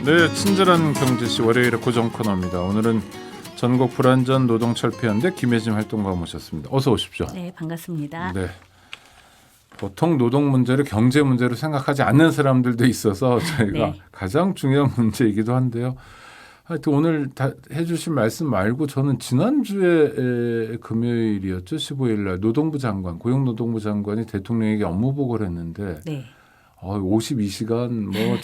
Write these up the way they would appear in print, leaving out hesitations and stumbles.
네, 친절한 경제시 월요일의 고정 코너입니다. 오늘은 전국 불완전 노동철폐연대 김혜진 활동가 모셨습니다. 어서 오십시오. 네, 반갑습니다. 네, 보통 노동 문제를 경제 문제로 생각하지 않는 사람들도 있어서 저희가 네. 가장 중요한 문제이기도 한데요. 하여튼 오늘 다 해주실 말씀 말고 저는 지난주에 금요일이었죠. 15일 날 노동부 장관, 고용노동부 장관이 대통령에게 업무 보고를 했는데 네. 52시간 뭐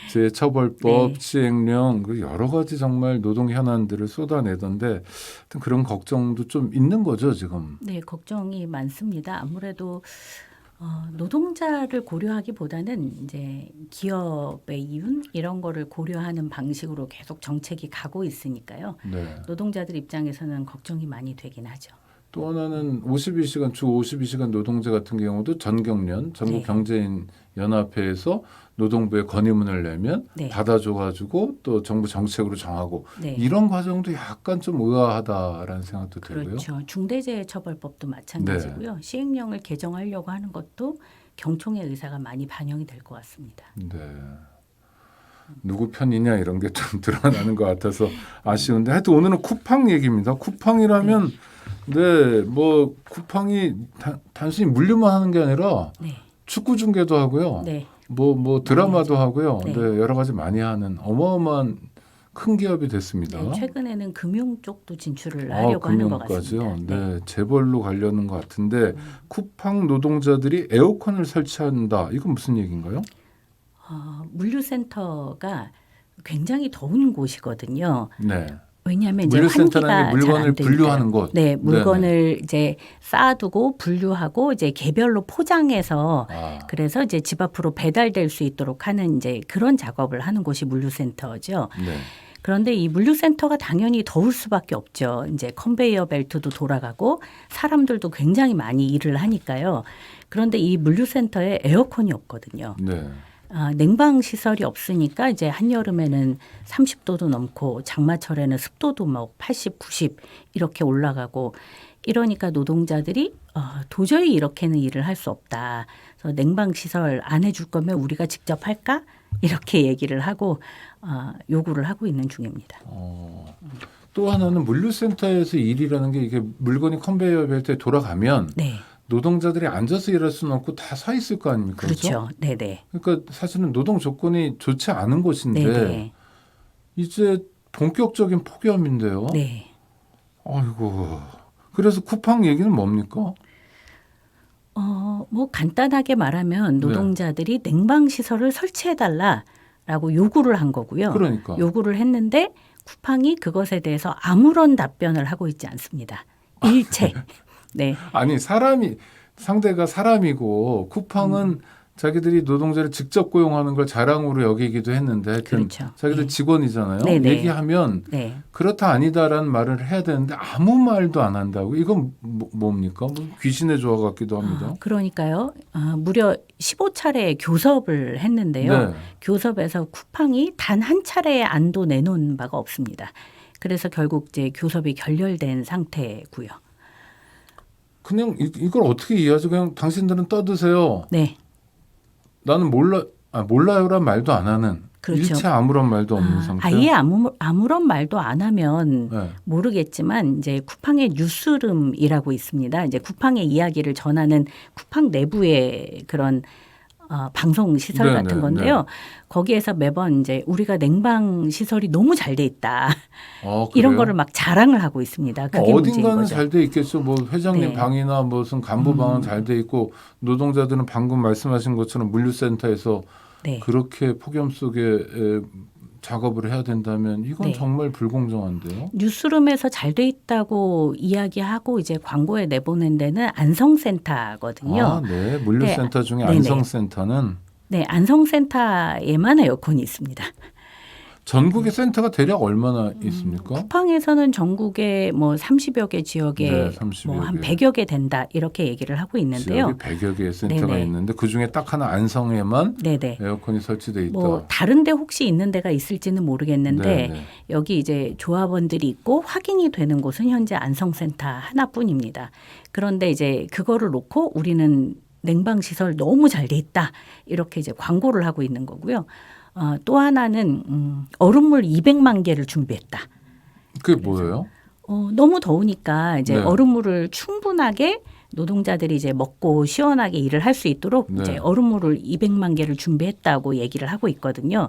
중대재해처벌법 네. 시행령 여러 가지 정말 노동 현안들을 쏟아내던데 하여튼 그런 걱정도 좀 있는 거죠 지금. 네, 걱정이 많습니다. 아무래도 노동자를 고려하기보다는 이제 기업의 이윤 이런 거를 고려하는 방식으로 계속 정책이 가고 있으니까요. 네. 노동자들 입장에서는 걱정이 많이 되긴 하죠. 또 하나는 52시간 주 52시간 노동제 같은 경우도 전경련 전국 네. 경제인 연합회에서 노동부에 건의문을 내면 네. 받아줘가지고 또 정부 정책으로 정하고 네. 이런 과정도 약간 좀 의아하다라는 생각도 들고요. 그렇죠. 중대재해처벌법도 마찬가지고요. 시행령을 개정하려고 하는 것도 경총의 의사가 많이 반영이 될 것 같습니다. 네. 누구 편이냐 이런 게 좀 드러나는 것 같아서 아쉬운데 하여튼 오늘은 쿠팡 얘기입니다. 쿠팡이라면 뭐 쿠팡이 단순히 물류만 하는 게 아니라 네. 축구 중계도 하고요. 네. 뭐 드라마도 하고요. 네. 네, 여러 가지 많이 하는 어마어마한 큰 기업이 됐습니다. 네, 최근에는 금융 쪽도 진출을 하려고 하는 것 금융까지요. 같습니다. 네, 재벌로 가려는 것 같은데 쿠팡 노동자들이 에어컨을 설치한다. 이건 무슨 얘기인가요? 물류센터가 굉장히 더운 곳이거든요. 네. 왜냐하면 이제 물류센터는 환기가 물건을 잘안 되니까요. 분류하는 곳. 네, 물건을 이제 쌓아두고 분류하고 이제 개별로 포장해서 그래서 이제 집 앞으로 배달될 수 있도록 하는 이제 그런 작업을 하는 곳이 물류센터죠. 네. 그런데 이 물류센터가 당연히 더울 수밖에 없죠. 이제 컨베이어 벨트도 돌아가고 사람들도 굉장히 많이 일을 하니까요. 그런데 이 물류센터에 에어컨이 없거든요. 네. 냉방 시설이 없으니까 이제 한여름에는 30도도 넘고 장마철에는 습도도 막 80, 90 이렇게 올라가고 이러니까 노동자들이 도저히 이렇게는 일을 할 수 없다. 그래서 냉방 시설 안 해줄 거면 우리가 직접 할까? 이렇게 얘기를 하고 요구를 하고 있는 중입니다. 또 하나는 물류센터에서 일이라는 게 이게 물건이 컨베이어 벨트에 돌아가면 네. 노동자들이 앉아서 일할 수는 없고 다 서 있을 거 아닙니까? 그렇죠. 네네. 그러니까 사실은 노동 조건이 좋지 않은 곳인데 네네. 이제 본격적인 폭염인데요. 네. 아이고. 그래서 쿠팡 얘기는 뭡니까? 뭐 간단하게 말하면 노동자들이 냉방 시설을 설치해달라라고 요구를 한 거고요. 그러니까. 요구를 했는데 쿠팡이 그것에 대해서 아무런 답변을 하고 있지 않습니다. 일체. 네. 아니 상대가 사람이고 쿠팡은 자기들이 노동자를 직접 고용하는 걸 자랑으로 여기기도 했는데 하여튼 그렇죠. 자기들 네. 직원이잖아요. 네네. 얘기하면 네. 그렇다 아니다라는 말을 해야 되는데 아무 말도 안 한다고. 이건 뭡니까? 뭐 귀신의 조화 같기도 합니다. 그러니까요. 무려 15차례 교섭을 했는데요. 네. 교섭에서 쿠팡이 단 한 차례의 안도 내놓은 바가 없습니다. 그래서 결국 이제 교섭이 결렬된 상태고요. 그냥 이걸 어떻게 이해하죠? 그냥 당신들은 떠드세요. 네. 나는 몰라요란 말도 안 하는. 그렇죠. 일체 아무런 말도 없는 상태. 아예 아무런 말도 안 하면 네. 모르겠지만 이제 쿠팡의 뉴스룸이라고 있습니다. 이제 쿠팡의 이야기를 전하는 쿠팡 내부의 그런 방송 시설 네, 같은 네, 건데요. 네. 거기에서 매번 이제 우리가 냉방 시설이 너무 잘 돼 있다. 그래요? 이런 거를 막 자랑을 하고 있습니다. 그게 문제인 어딘가는 거죠. 잘 돼 있겠죠. 뭐 회장님 네. 방이나 무슨 간부 방은 잘 돼 있고 노동자들은 방금 말씀하신 것처럼 물류센터에서 네. 그렇게 폭염 속에 작업을 해야 된다면 이건 네. 정말 불공정한데요. 뉴스룸에서 잘 돼 있다고 이야기하고 이제 광고에 내보낸 데는 안성센터거든요. 네. 물류센터 중에 네네. 안성센터는 네, 안성센터에만 에어컨이 있습니다. 전국의 센터가 대략 얼마나 있습니까? 쿠팡에서는 전국에 뭐 30여 개 지역에 네, 30여 뭐 한 개. 100여 개 된다 이렇게 얘기를 하고 있는데요. 지역이 100여 개의 센터가 네네. 있는데 그중에 딱 하나 안성에만 네네. 에어컨이 설치돼 있다. 뭐 다른데 혹시 있는 데가 있을지는 모르겠는데 네네. 여기 이제 조합원들이 있고 확인이 되는 곳은 현재 안성센터 하나뿐입니다. 그런데 이제 그거를 놓고 우리는 냉방 시설 너무 잘 돼 있다 이렇게 이제 광고를 하고 있는 거고요. 또 하나는 얼음물 200만 개를 준비했다. 그게 뭐예요? 너무 더우니까 이제 네. 얼음물을 충분하게 노동자들이 이제 먹고 시원하게 일을 할 수 있도록 네. 이제 얼음물을 200만 개를 준비했다고 얘기를 하고 있거든요.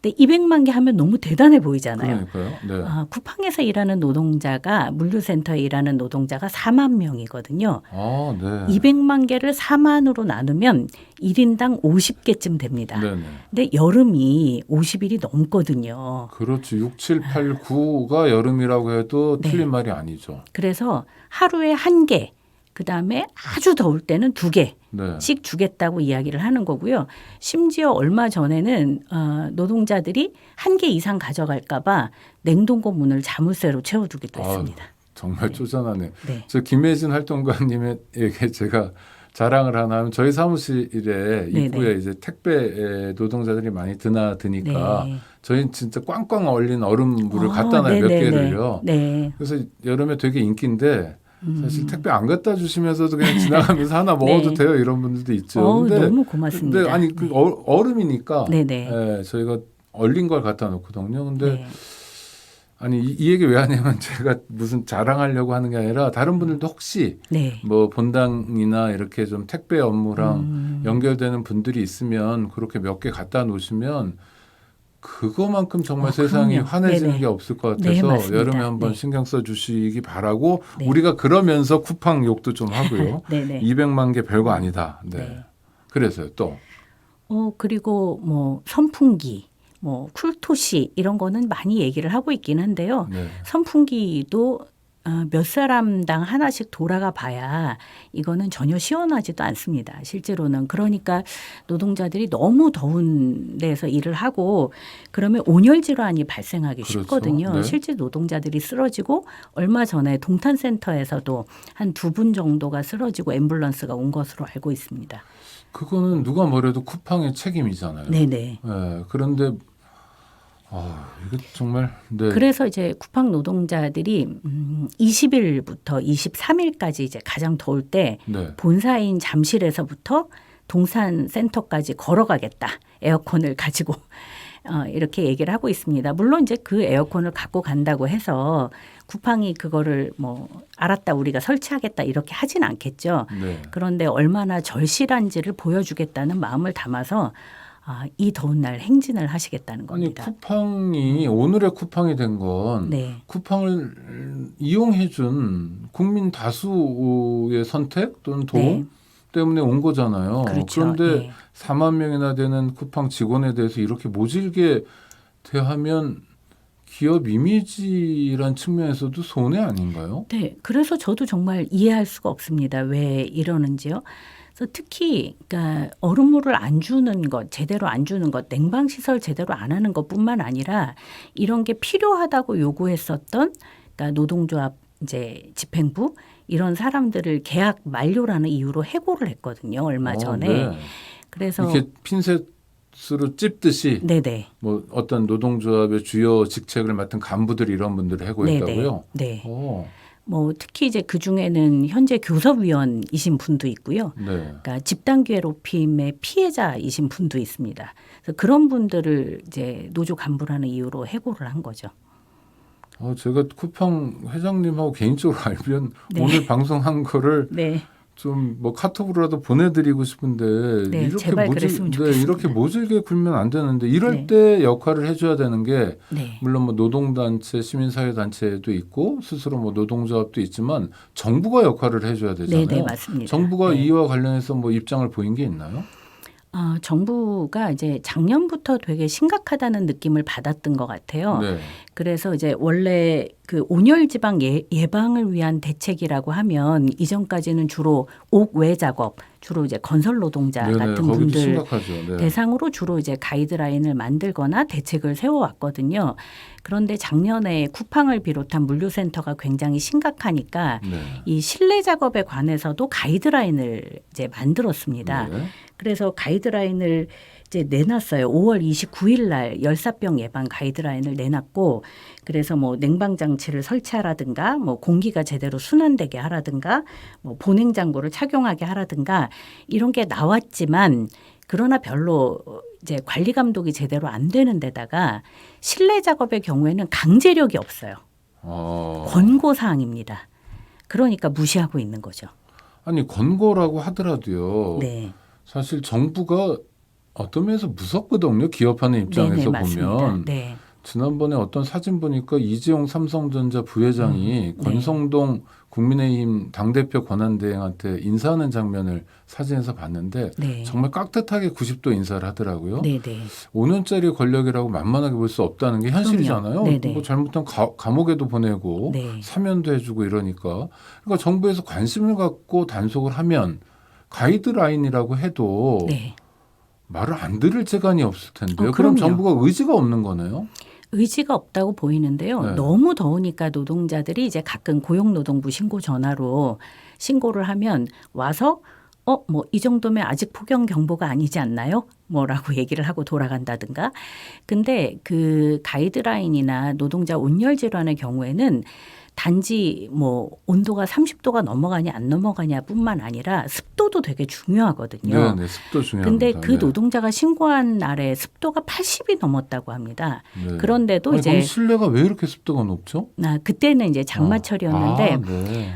근데 200만 개 하면 너무 대단해 보이잖아요. 그러니까요. 네. 쿠팡에서 일하는 노동자가 물류센터에 일하는 노동자가 4만 명이거든요. 아, 네. 200만 개를 4만으로 나누면 1인당 50개쯤 됩니다. 네네. 근데 여름이 50일이 넘거든요. 그렇죠. 6, 7, 8, 9가 여름이라고 해도 네. 틀린 말이 아니죠. 그래서 하루에 1개, 그다음에 아주 더울 때는 2개. 네. 씩 주겠다고 이야기를 하는 거고요. 심지어 얼마 전에는 노동자들이 1개 이상 가져갈까 봐 냉동고 문을 자물쇠로 채워두기도 했습니다. 정말 쪼잔하네. 네. 저 김혜진 활동가님에게 제가 자랑을 하나 하면 저희 사무실에 입구에 이제 택배 노동자들이 많이 드나드니까 네. 저희는 진짜 꽝꽝 얼린 얼음물을 갖다 놔요. 몇 개를요. 네. 그래서 여름에 되게 인기인데 사실 택배 안 갖다 주시면서도 그냥 지나가면서 하나 먹어도 네. 돼요. 이런 분들도 있죠. 근데, 너무 고맙습니다. 근데 아니 그 얼음이니까 네네. 저희가 얼린 걸 갖다 놓거든요. 근데 네. 아니 이 얘기 왜 하냐면 제가 무슨 자랑하려고 하는 게 아니라 다른 분들도 혹시 네. 뭐 본당이나 이렇게 좀 택배 업무랑 연결되는 분들이 있으면 그렇게 몇 개 갖다 놓으시면 그거만큼 정말 세상이 그럼요. 환해지는 네네. 게 없을 것 네, 같아서 맞습니다. 여름에 한번 네. 신경 써 주시기 바라고 네. 우리가 그러면서 쿠팡 욕도 좀 하고요. 네네. 200만 개 별거 아니다. 네. 네. 그래서요 또. 그리고 뭐 선풍기, 뭐 쿨토시 이런 거는 많이 얘기를 하고 있긴 한데요. 네. 선풍기도 몇 사람당 하나씩 돌아가 봐야 이거는 전혀 시원하지도 않습니다. 실제로는. 그러니까 노동자들이 너무 더운 데서 일을 하고 그러면 온열 질환이 발생하기 그렇죠. 쉽거든요. 네. 실제 노동자들이 쓰러지고 얼마 전에 동탄센터에서도 한 2분 정도가 쓰러지고 앰뷸런스가 온 것으로 알고 있습니다. 그거는 누가 뭐래도 쿠팡의 책임이잖아요. 네네. 네. 그런데 이거 정말 네. 그래서 이제 쿠팡 노동자들이 20일부터 23일까지 이제 가장 더울 때 네. 본사인 잠실에서부터 동산센터까지 걸어가겠다. 에어컨을 가지고 이렇게 얘기를 하고 있습니다. 물론 이제 그 에어컨을 갖고 간다고 해서 쿠팡이 그거를 뭐 알았다 우리가 설치하겠다 이렇게 하진 않겠죠. 네. 그런데 얼마나 절실한지를 보여주겠다는 마음을 담아서 이 더운 날 행진을 하시겠다는 아니 겁니다. 쿠팡이 오늘의 쿠팡이 된 건 네. 쿠팡을 이용해준 국민 다수의 선택 또는 도움 네. 때문에 온 거잖아요. 그렇죠. 그런데 네. 4만 명이나 되는 쿠팡 직원에 대해서 이렇게 모질게 대하면 기업 이미지란 측면에서도 손해 아닌가요? 네, 그래서 저도 정말 이해할 수가 없습니다. 왜 이러는지요. 그래서 특히 그러니까 얼음물을 안 주는 것, 제대로 안 주는 것, 냉방 시설 제대로 안 하는 것뿐만 아니라 이런 게 필요하다고 요구했었던 그러니까 노동조합 이제 집행부 이런 사람들을 계약 만료라는 이유로 해고를 했거든요. 얼마 전에. 네. 그래서 이렇게 핀셋으로 찝듯이 네네. 뭐 어떤 노동조합의 주요 직책을 맡은 간부들 이런 분들을 해고했다고요? 네. 오, 뭐 특히 이제 그 중에는 현재 교섭위원이신 분도 있고요. 네. 그러니까 집단 괴롭힘의 피해자이신 분도 있습니다. 그래서 그런 분들을 이제 노조 간부라는 이유로 해고를 한 거죠. 제가 쿠팡 회장님하고 개인적으로 알면 네. 오늘 방송한 거를 네, 좀 뭐 카톡으로라도 보내드리고 싶은데 네, 제발 그랬으면 좋겠습니다. 이렇게 모질게 굴면 안 되는데 이럴 네. 때 역할을 해줘야 되는 게 네, 물론 뭐 노동단체, 시민사회단체도 있고 스스로 뭐 노동조합도 있지만 정부가 역할을 해줘야 되잖아요. 네, 맞습니다. 정부가 네. 이와 관련해서 뭐 입장을 보인 게 있나요? 정부가 이제 작년부터 되게 심각하다는 느낌을 받았던 것 같아요. 네. 그래서 이제 원래 그 온열 지방 예방을 위한 대책이라고 하면 이전까지는 주로 옥외 작업, 주로 이제 건설 노동자 네네, 같은 거기도 분들 심각하죠. 네. 대상으로 주로 이제 가이드라인을 만들거나 대책을 세워왔거든요. 그런데 작년에 쿠팡을 비롯한 물류센터가 굉장히 심각하니까 네. 이 실내 작업에 관해서도 가이드라인을 이제 만들었습니다. 네. 그래서 가이드라인을 이제 내놨어요. 5월 29일 날 열사병 예방 가이드라인을 내놨고 그래서 뭐 냉방 장치를 설치하라든가 뭐 공기가 제대로 순환되게 하라든가 뭐 보냉 장구를 착용하게 하라든가 이런 게 나왔지만 그러나 별로 이제 관리 감독이 제대로 안 되는 데다가 실내 작업의 경우에는 강제력이 없어요. 권고 사항입니다. 그러니까 무시하고 있는 거죠. 아니 권고라고 하더라도요. 네. 사실 정부가 어떤 면에서 무섭거든요. 기업하는 입장에서 네네, 맞습니다. 보면. 네. 지난번에 어떤 사진 보니까 이재용 삼성전자 부회장이 네. 권성동 국민의힘 당대표 권한대행한테 인사하는 장면을 사진에서 봤는데 네. 정말 깍듯하게 90도 인사를 하더라고요. 네, 네. 5년짜리 권력이라고 만만하게 볼 수 없다는 게 현실이잖아요. 네네. 뭐 잘못하면 감옥에도 보내고 네. 사면도 해주고 이러니까. 그러니까 정부에서 관심을 갖고 단속을 하면 가이드라인이라고 해도 네. 말을 안 들을 재간이 없을 텐데요. 그럼요. 그럼 정부가 의지가 없는 거네요. 의지가 없다고 보이는데요. 네. 너무 더우니까 노동자들이 이제 가끔 고용노동부 신고 전화로 신고를 하면 와서 뭐 이 정도면 아직 폭염 경보가 아니지 않나요? 뭐라고 얘기를 하고 돌아간다든가. 근데 그 가이드라인이나 노동자 온열 질환의 경우에는 단지 뭐 온도가 30도가 넘어가냐 안 넘어가냐뿐만 아니라 습도도 되게 중요하거든요. 네, 습도 중요합니다. 근데 그 네. 노동자가 신고한 날에 습도가 80이 넘었다고 합니다. 네. 그런데도 아니, 이제 그럼 실내가 왜 이렇게 습도가 높죠? 그때는 이제 장마철이었는데 네.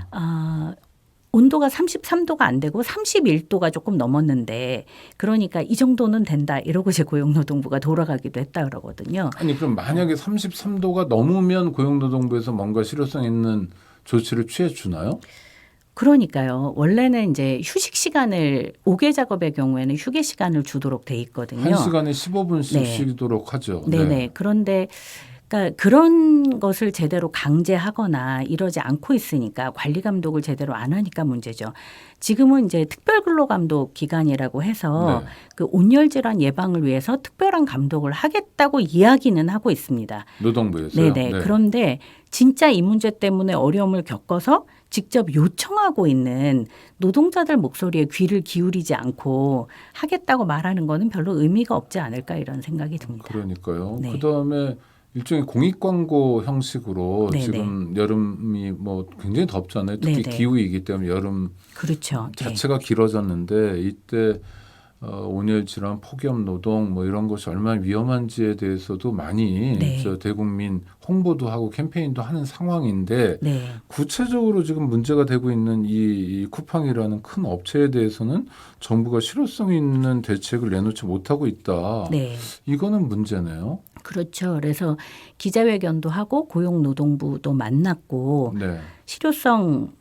온도가 33도가 안 되고 31도가 조금 넘었는데 그러니까 이 정도는 된다 이러고 이제 고용노동부가 돌아가기도 했다 그러거든요. 아니 그럼 만약에 33도가 넘으면 고용노동부에서 뭔가 실효성 있는 조치를 취해 주나요? 그러니까요. 원래는 이제 휴식 시간을 5개 작업의 경우에는 휴게 시간을 주도록 돼 있거든요. 1시간에 15분씩 네. 쉬도록 하죠. 네네. 그런데 그러니까 그런 것을 제대로 강제하거나 이러지 않고 있으니까 관리 감독을 제대로 안 하니까 문제죠. 지금은 이제 특별근로감독 기관이라고 해서 네. 그 온열 질환 예방을 위해서 특별한 감독을 하겠다고 이야기는 하고 있습니다. 노동부에서요. 네네. 그런데 진짜 이 문제 때문에 어려움을 겪어서 직접 요청하고 있는 노동자들 목소리에 귀를 기울이지 않고 하겠다고 말하는 거는 별로 의미가 없지 않을까 이런 생각이 듭니다. 그러니까요. 네. 그다음에 일종의 공익 광고 형식으로 네네. 지금 여름이 뭐 굉장히 덥잖아요. 특히 네네. 기후이기 때문에 여름 그렇죠. 네. 자체가 길어졌는데 이때 온열 질환, 폭염 노동 뭐 이런 것이 얼마나 위험한지에 대해서도 많이 네. 대국민 홍보도 하고 캠페인도 하는 상황인데 네. 구체적으로 지금 문제가 되고 있는 이 쿠팡이라는 큰 업체에 대해서는 정부가 실효성 있는 대책을 내놓지 못하고 있다. 네. 이거는 문제네요. 그렇죠. 그래서 기자회견도 하고 고용노동부도 만났고 네. 실효성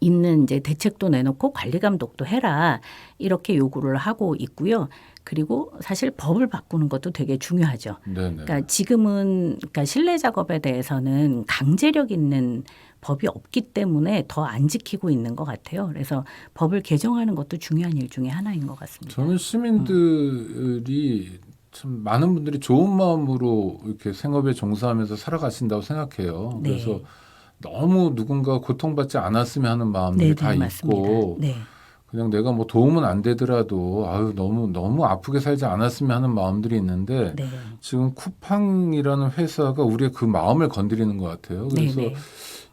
있는 이제 대책도 내놓고 관리 감독도 해라 이렇게 요구를 하고 있고요. 그리고 사실 법을 바꾸는 것도 되게 중요하죠. 네네. 그러니까 지금은 그러니까 실내 작업에 대해서는 강제력 있는 법이 없기 때문에 더 안 지키고 있는 것 같아요. 그래서 법을 개정하는 것도 중요한 일 중에 하나인 것 같습니다. 저는 시민들이 참 많은 분들이 좋은 마음으로 이렇게 생업에 종사하면서 살아가신다고 생각해요. 네. 그래서 너무 누군가 고통받지 않았으면 하는 마음들이 네, 다 네, 있고 맞습니다. 네. 그냥 내가 뭐 도움은 안 되더라도 아유 너무 아프게 살지 않았으면 하는 마음들이 있는데 네. 지금 쿠팡이라는 회사가 우리의 그 마음을 건드리는 것 같아요. 그래서 네, 네.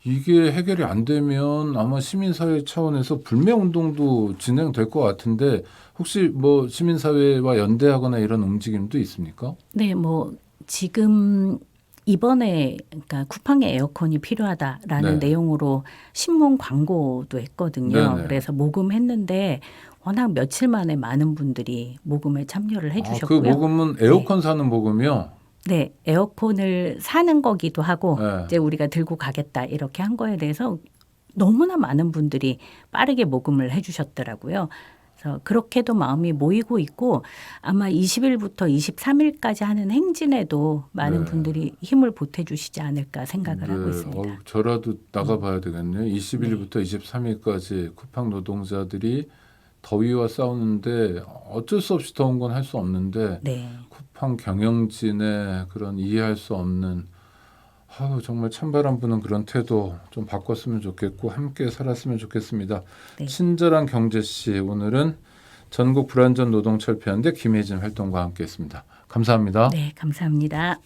이게 해결이 안 되면 아마 시민사회 차원에서 불매운동도 진행될 것 같은데 혹시 뭐 시민사회와 연대하거나 이런 움직임도 있습니까? 네, 뭐 지금 이번에 그러니까 쿠팡에 에어컨이 필요하다라는 네. 내용으로 신문 광고도 했거든요. 네네. 그래서 모금했는데 워낙 며칠 만에 많은 분들이 모금에 참여를 그 해주셨고요. 모금은 에어컨 사는 모금이요? 네, 에어컨을 사는 거기도 하고 네. 이제 우리가 들고 가겠다 이렇게 한 거에 대해서 너무나 많은 분들이 빠르게 모금을 해주셨더라고요. 그래서 그렇게도 마음이 모이고 있고 아마 20일부터 23일까지 하는 행진에도 많은 네. 분들이 힘을 보태주시지 않을까 생각을 하고 있습니다. 저라도 나가봐야 되겠네요. 20일부터 23일까지 쿠팡 노동자들이 더위와 싸우는데 어쩔 수 없이 더운 건 할 수 없는데 네, 쿠팡 경영진의 그런 이해할 수 없는 정말 찬바람 부는 그런 태도 좀 바꿨으면 좋겠고 함께 살았으면 좋겠습니다. 네. 친절한 경제씨 오늘은 전국 불완전 노동 철폐하는데 김혜진 활동과 함께했습니다. 감사합니다. 네, 감사합니다.